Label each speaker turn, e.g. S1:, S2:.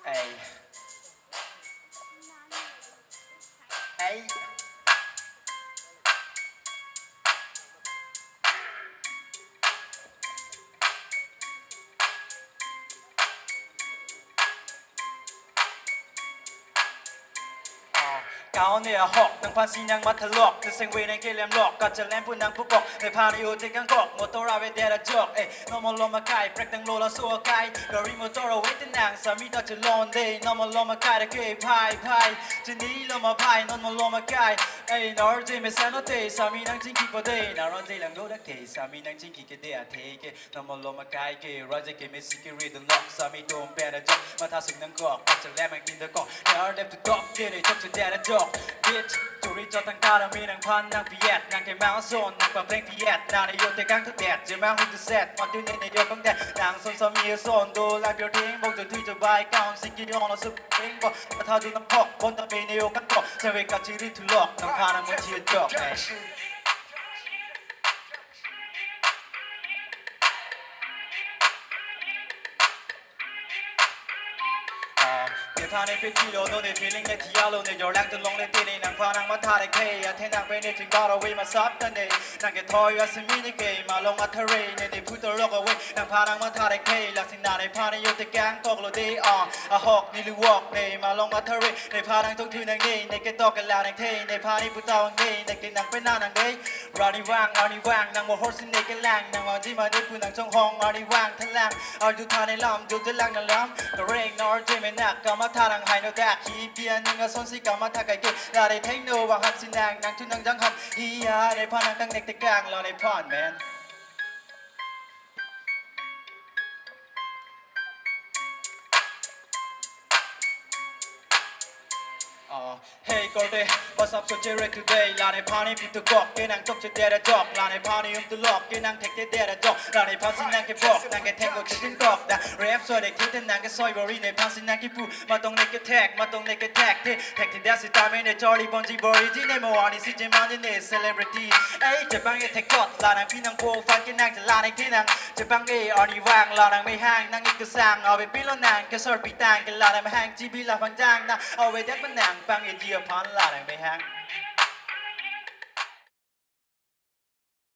S1: Hey, hey. Cao nè học nang phan xin nang mặt lọc từ sinh viên anh kia làm lọc cả chân lem pun nang phúc cọc để phan yêu thích căng cọc motor ra về để jog no more loma kai break tang lola so kai gari motor away tên nàng sa mi ta chân lon day no more loma kai để kê pai pai chân ní loma pai no more loma kai nói gì mà sao nó tệ sa mi nang chính kỳ vào đây nào nói gì làm đôi đắc kê sa mi nang chính kỳ cái đây thế kê no more loma kai kê rồi gì kê messi kê read the lock sa mi tôm bè để jog mà tha sừng nang cọc cả chân lem anh tin được cọc now left to top kia để chọc chân để jog bitch จุริจอดตั้งตาเรามีนางพันนางพิเยตนางแกแมวโซนนางปะเพลงพิเยตนางในโยนแต่กลางทุกแดดเจอแมวหุ่นจะแซดวันที่ในโยนต้องแดดนางโซนสามีโซนดูแลเพียวทิ้งบอกจะที่จะบายก้าวสิ่งที่ยองเราสุดเองบอกมาทาดูน้ำพอกบนตะเบนในโยกันกอกเซเวกัจิริทุลอกนางพานางมันเชียร์จอกเดี๋ยวท่าในพิธีโลโนใน feeling ในที่ยาวโลในยอแรงจนลงในตีในนางฟ้านางมาท่าในเคยเทนางไปในถึงดาวเราเวมาซับกันในนางแกทอยว่าสมิในเกมมาลงอัทเรในในพูดตัวโลกเอาไว้นางพานางมาท่าในเคยหลักสินาในพาในโยตะแกงกอกโลเดย์อะหอกนี่ลูวอกในมาลงอัทเรในพานางทุกทีนางในแกตอกกันแล้วนางเทในพาในพูดตัวในแกนางไปหน้านางเดย์รอนี่ว่างนางโมโหสิในแกแรงนางมาที่มาได้พูดนางช่องห้องรอนี่ว่างทั้งแรงเอาดูท่าในลำดูจะแรงนั่งล้ำก็เร่งนอร์เจไม่หนักก็มาท่านางไฮโนแดกฮีเปียนึงก็ส้นสีก็มาท่าไก่เกยได้เทคโนวางหักสินางนางทุนนางจังหับฮียาในพานางตั้งเด็กตะกางเราในพานแมนHey Gordy, what's up so Jerry today? Laในพาในพิทุกอกเกนังจกจะเดระจอกลาในพาในตลอกเกนังเทคเดระจอกลาในพาสินางแกบอกนางแกแทงก็จะถึงกอกนะแรปสวยเด็กที่นางแกซอยบริในพาสินางแกพูมาตรงในแกแท็กมาตรงในแกแท็กที่แท็กที่เดสิตาไม่ในจอรีบอนจีบริที่ในเมื่อวานนี้สิเจมันในเซเลบริตี้จะบังแกแท็กกอดลานางพี่นางโกฟันแกนางจะลาในที่นางจะบังเออนี่ว่างลานางไม่ห่างนางอีกก็สร้างเอาไปปิ้ลนางแกสอดปีต่างแกลานางไม่ห่างจีบีลาฟังจางนะเอาไปเด็ดมันนางบังเอเดียพันลานางไม่ห่าง